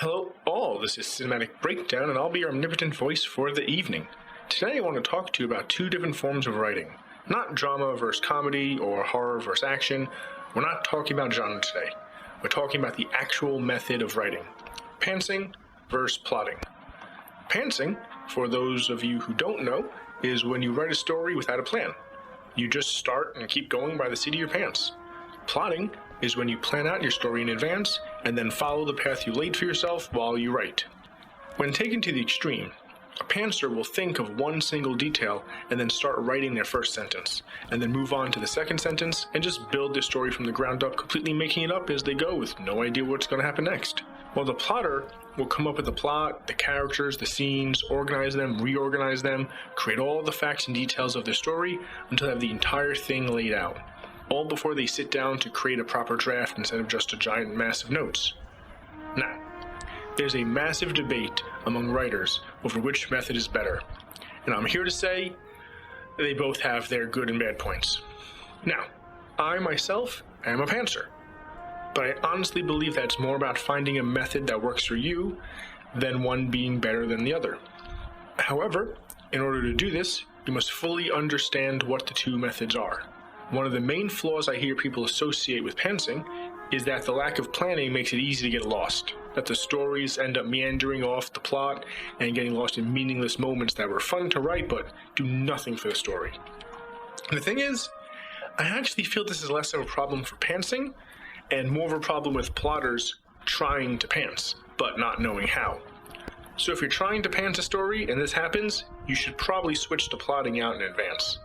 Hello all, this is Cinematic Breakdown, and I'll be your omnipotent voice for the evening. Today I want to talk to you about two different forms of writing. Not drama versus comedy or horror versus action. We're not talking about genre today. We're talking about the actual method of writing. Pantsing versus plotting. Pantsing, for those of you who don't know, is when you write a story without a plan. You just start and keep going by the seat of your pants. Plotting is when you plan out your story in advance and then follow the path you laid for yourself while you write. When taken to the extreme, a pantser will think of one single detail and then start writing their first sentence, and then move on to the second sentence and just build their story from the ground up, completely making it up as they go with no idea what's going to happen next. While the plotter will come up with the plot, the characters, the scenes, organize them, reorganize them, create all the facts and details of their story until they have the entire thing laid out, all before they sit down to create a proper draft instead of just a giant mass of notes. Now, there's a massive debate among writers over which method is better, and I'm here to say they both have their good and bad points. Now, I myself am a pantser, but I honestly believe that it's more about finding a method that works for you than one being better than the other. However, in order to do this, you must fully understand what the two methods are. One of the main flaws I hear people associate with pantsing is that the lack of planning makes it easy to get lost, that the stories end up meandering off the plot and getting lost in meaningless moments that were fun to write but do nothing for the story. And the thing is, I actually feel this is less of a problem for pantsing and more of a problem with plotters trying to pants, but not knowing how. So if you're trying to pants a story and this happens, you should probably switch to plotting out in advance.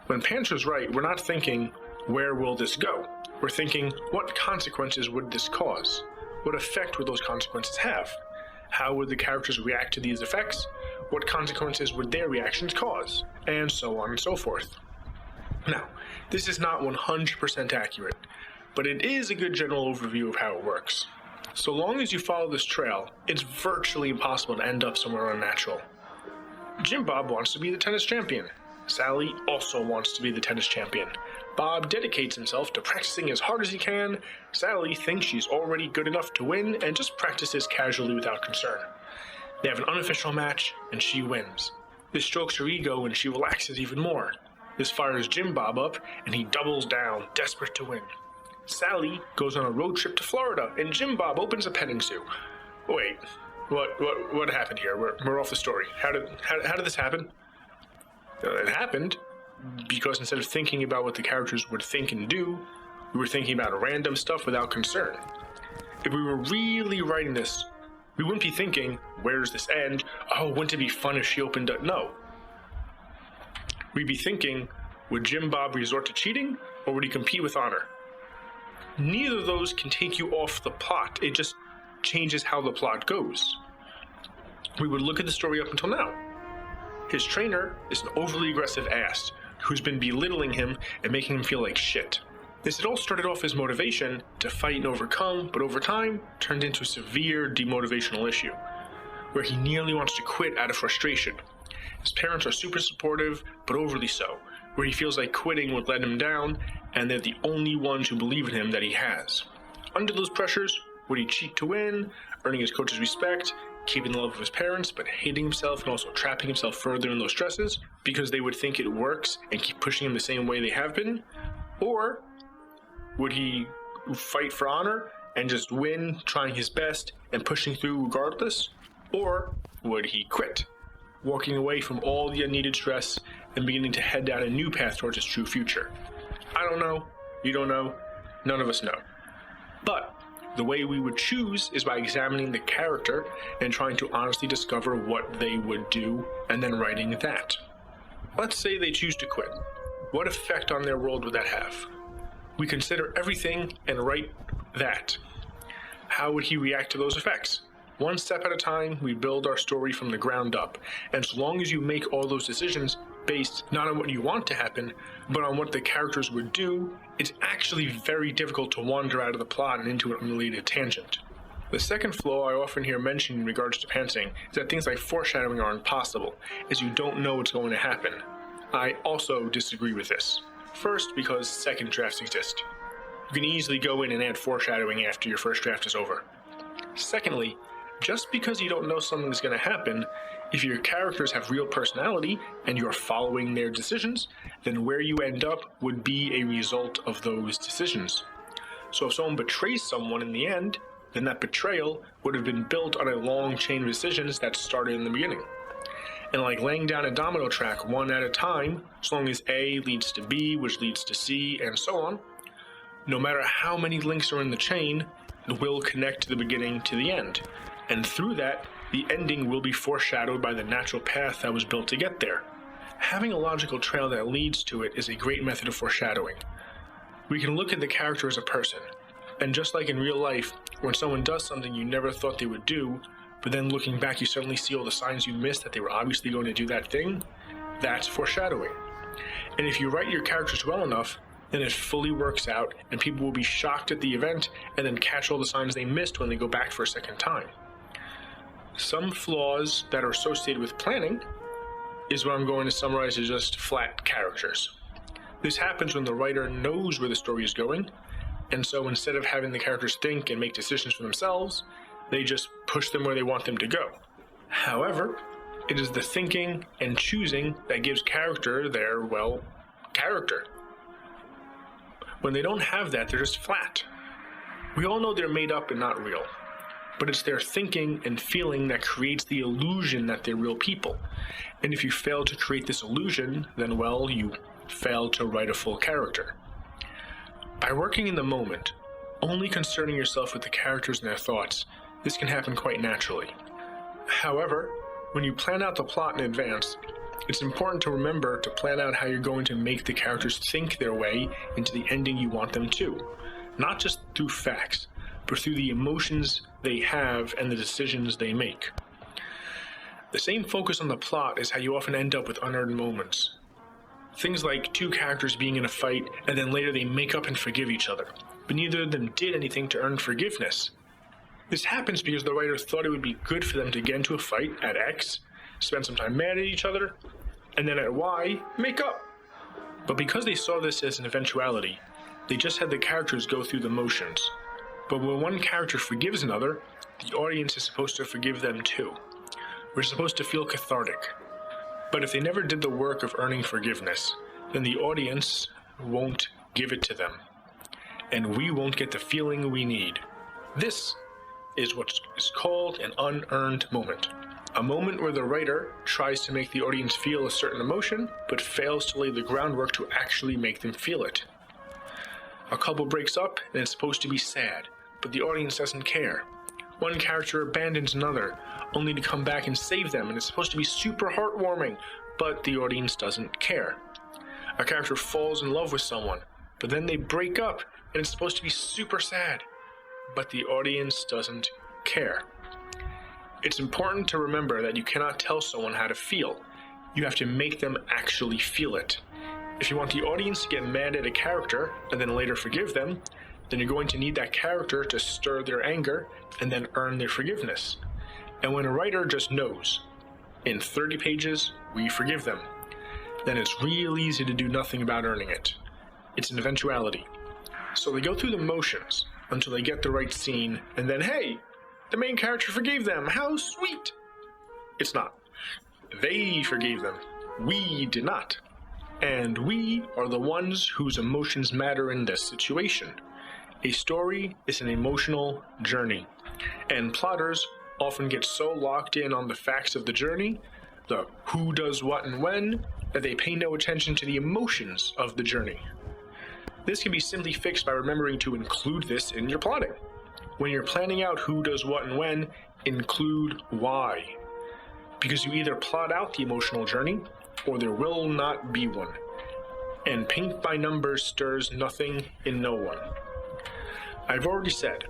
When pantsers write, we're not thinking, where will this go? We're thinking, what consequences would this cause? What effect would those consequences have? How would the characters react to these effects? What consequences would their reactions cause? And so on and so forth. Now, this is not 100% accurate, but it is a good general overview of how it works. So long as you follow this trail, it's virtually impossible to end up somewhere unnatural. Jim Bob wants to be the tennis champion. Sally also wants to be the tennis champion. Bob dedicates himself to practicing as hard as he can. Sally thinks she's already good enough to win and just practices casually without concern. They have an unofficial match, and she wins. This strokes her ego, and she relaxes even more. This fires Jim Bob up, and he doubles down, desperate to win. Sally goes on a road trip to Florida, and Jim Bob opens a petting zoo. Wait, what happened here? We're off the story. How did this happen? It happened because instead of thinking about what the characters would think and do, we were thinking about random stuff without concern. If we were really writing this, we wouldn't be thinking, where does this end? Oh, wouldn't it be fun if she opened up? No. We'd be thinking, would Jim Bob resort to cheating, or would he compete with honor? Neither of those can take you off the plot. It just changes how the plot goes. We would look at the story up until now. His trainer is an overly aggressive ass who's been belittling him and making him feel like shit. This had all started off as motivation to fight and overcome, but over time turned into a severe demotivational issue, where he nearly wants to quit out of frustration. His parents are super supportive, but overly so, where he feels like quitting would let him down, and they're the only ones who believe in him that he has. Under those pressures, would he cheat to win, earning his coach's respect, keeping the love of his parents, but hating himself and also trapping himself further in those stresses because they would think it works and keep pushing him the same way they have been? Or would he fight for honor and just win, trying his best and pushing through regardless? Or would he quit, walking away from all the unneeded stress and beginning to head down a new path towards his true future? I don't know. You don't know. None of us know. But the way we would choose is by examining the character and trying to honestly discover what they would do and then writing that. Let's say they choose to quit. What effect on their world would that have? We consider everything and write that. How would he react to those effects? One step at a time, we build our story from the ground up, and so long as you make all those decisions based not on what you want to happen, but on what the characters would do, it's actually very difficult to wander out of the plot and into an unrelated tangent. The second flaw I often hear mentioned in regards to pantsing is that things like foreshadowing are impossible, as you don't know what's going to happen. I also disagree with this. First, because second drafts exist. You can easily go in and add foreshadowing after your first draft is over. Secondly, Just because you don't know something's going to happen, if your characters have real personality and you're following their decisions, then where you end up would be a result of those decisions. So if someone betrays someone in the end, then that betrayal would have been built on a long chain of decisions that started in the beginning. And like laying down a domino track one at a time, as long as A leads to B, which leads to C, and so on, no matter how many links are in the chain, it will connect the beginning to the end. And through that, the ending will be foreshadowed by the natural path that was built to get there. Having a logical trail that leads to it is a great method of foreshadowing. We can look at the character as a person, and just like in real life, when someone does something you never thought they would do, but then looking back you suddenly see all the signs you missed that they were obviously going to do that thing, that's foreshadowing. And if you write your characters well enough, then it fully works out, and people will be shocked at the event and then catch all the signs they missed when they go back for a second time. Some flaws that are associated with planning is what I'm going to summarize as just flat characters. This happens when the writer knows where the story is going, and so instead of having the characters think and make decisions for themselves, they just push them where they want them to go. However, it is the thinking and choosing that gives character their, character. When they don't have that, they're just flat. We all know they're made up and not real. But it's their thinking and feeling that creates the illusion that they're real people. And if you fail to create this illusion, then you fail to write a full character. By working in the moment, only concerning yourself with the characters and their thoughts, this can happen quite naturally. However, when you plan out the plot in advance, it's important to remember to plan out how you're going to make the characters think their way into the ending you want them to, not just through facts, but through the emotions they have and the decisions they make. The same focus on the plot is how you often end up with unearned moments. Things like two characters being in a fight and then later they make up and forgive each other, but neither of them did anything to earn forgiveness. This happens because the writer thought it would be good for them to get into a fight at X, spend some time mad at each other, and then at Y, make up. But because they saw this as an eventuality, they just had the characters go through the motions. But when one character forgives another, the audience is supposed to forgive them too. We're supposed to feel cathartic. But if they never did the work of earning forgiveness, then the audience won't give it to them. And we won't get the feeling we need. This is what is called an unearned moment. A moment where the writer tries to make the audience feel a certain emotion, but fails to lay the groundwork to actually make them feel it. A couple breaks up and it's supposed to be sad, but the audience doesn't care. One character abandons another, only to come back and save them, and it's supposed to be super heartwarming, but the audience doesn't care. A character falls in love with someone, but then they break up, and it's supposed to be super sad, but the audience doesn't care. It's important to remember that you cannot tell someone how to feel. You have to make them actually feel it. If you want the audience to get mad at a character and then later forgive them, then you're going to need that character to stir their anger and then earn their forgiveness. And when a writer just knows, in 30 pages, we forgive them, then it's real easy to do nothing about earning it. It's an eventuality. So they go through the motions until they get the right scene, and then, hey, the main character forgave them. How sweet! It's not. They forgave them. We did not. And we are the ones whose emotions matter in this situation. A story is an emotional journey, and plotters often get so locked in on the facts of the journey, the who does what and when, that they pay no attention to the emotions of the journey. This can be simply fixed by remembering to include this in your plotting. When you're planning out who does what and when, include why. Because you either plot out the emotional journey, or there will not be one. And paint by numbers stirs nothing in no one. I've already said,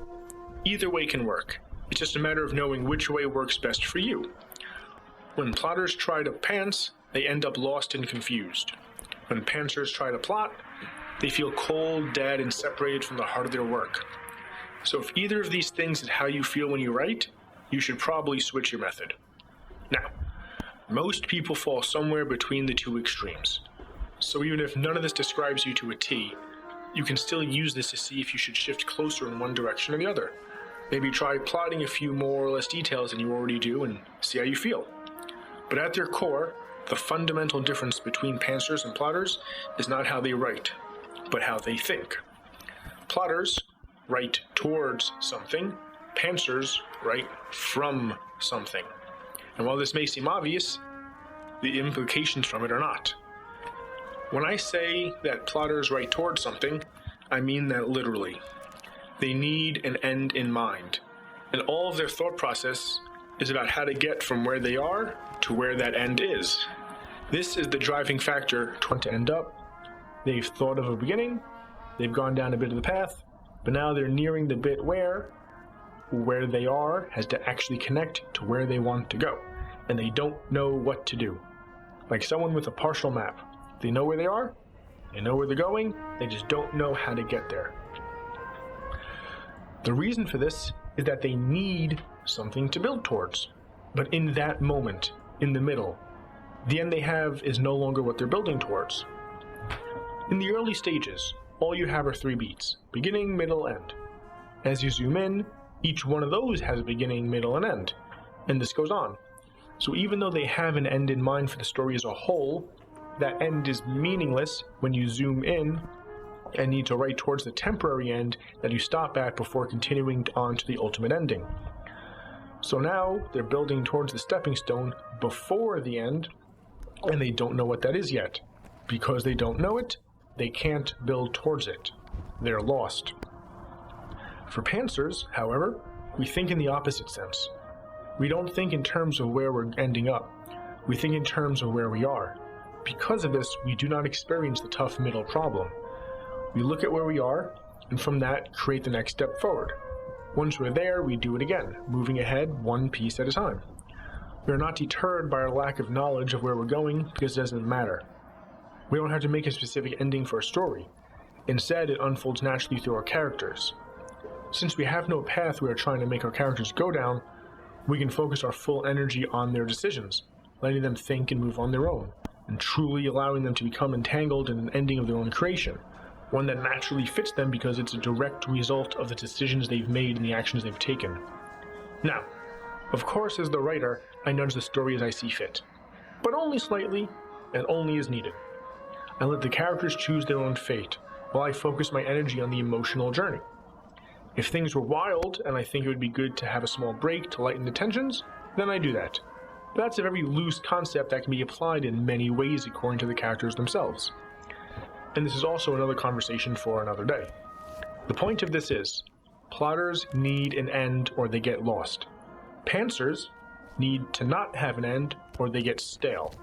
either way can work. It's just a matter of knowing which way works best for you. When plotters try to pants, they end up lost and confused. When pantsers try to plot, they feel cold, dead, and separated from the heart of their work. So if either of these things is how you feel when you write, you should probably switch your method. Now, most people fall somewhere between the two extremes. So even if none of this describes you to a T, you can still use this to see if you should shift closer in one direction or the other. Maybe try plotting a few more or less details than you already do and see how you feel. But at their core, the fundamental difference between pantsers and plotters is not how they write, but how they think. Plotters write towards something, pantsers write from something. And while this may seem obvious, the implications from it are not. When I say that plotters write towards something, I mean that literally. They need an end in mind, and all of their thought process is about how to get from where they are to where that end is. This is the driving factor to end up. They've thought of a beginning, they've gone down a bit of the path, but now they're nearing the bit where they are has to actually connect to where they want to go, and they don't know what to do. Like someone with a partial map. They know where they are, they know where they're going, they just don't know how to get there. The reason for this is that they need something to build towards. But in that moment, in the middle, the end they have is no longer what they're building towards. In the early stages, all you have are 3 beats: beginning, middle, end. As you zoom in, each one of those has a beginning, middle, and end, and this goes on. So even though they have an end in mind for the story as a whole, that end is meaningless when you zoom in and need to write towards the temporary end that you stop at before continuing on to the ultimate ending. So now they're building towards the stepping stone before the end, and they don't know what that is yet. Because they don't know it, they can't build towards it. They're lost. For pantsers, however, we think in the opposite sense. We don't think in terms of where we're ending up. We think in terms of where we are. Because of this, we do not experience the tough middle problem. We look at where we are, and from that, create the next step forward. Once we're there, we do it again, moving ahead one piece at a time. We are not deterred by our lack of knowledge of where we're going because it doesn't matter. We don't have to make a specific ending for a story. Instead, it unfolds naturally through our characters. Since we have no path we are trying to make our characters go down, we can focus our full energy on their decisions, letting them think and move on their own, and truly allowing them to become entangled in an ending of their own creation, one that naturally fits them because it's a direct result of the decisions they've made and the actions they've taken. Now, of course, as the writer, I nudge the story as I see fit, but only slightly and only as needed. I let the characters choose their own fate, while I focus my energy on the emotional journey. If things were wild, and I think it would be good to have a small break to lighten the tensions, then I do that. But that's a very loose concept that can be applied in many ways according to the characters themselves. And this is also another conversation for another day. The point of this is, plotters need an end or they get lost. Pantsers need to not have an end or they get stale.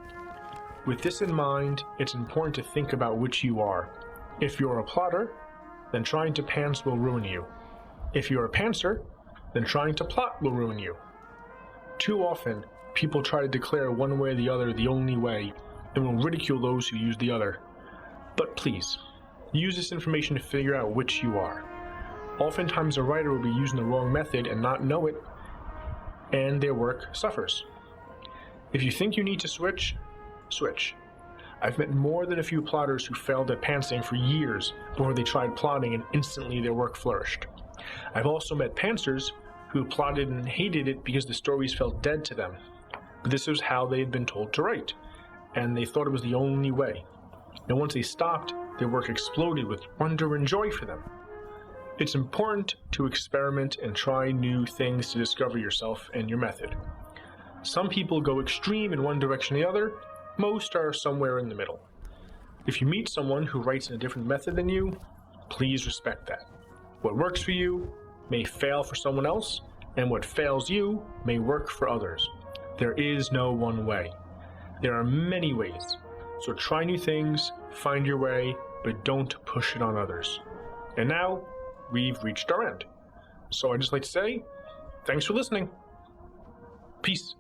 With this in mind, it's important to think about which you are. If you're a plotter, then trying to pants will ruin you. If you're a pantser, then trying to plot will ruin you. Too often, people try to declare one way or the other the only way, and will ridicule those who use the other. But please, use this information to figure out which you are. Oftentimes a writer will be using the wrong method and not know it, and their work suffers. If you think you need to switch, switch. I've met more than a few plotters who failed at pantsing for years before they tried plotting and instantly their work flourished. I've also met pantsers who plotted and hated it because the stories felt dead to them. But this was how they had been told to write, and they thought it was the only way. And once they stopped, their work exploded with wonder and joy for them. It's important to experiment and try new things to discover yourself and your method. Some people go extreme in one direction or the other, most are somewhere in the middle. If you meet someone who writes in a different method than you, please respect that. What works for you may fail for someone else, and what fails you may work for others. There is no one way. There are many ways. So try new things, find your way, but don't push it on others. And now, we've reached our end. So I'd just like to say, thanks for listening. Peace.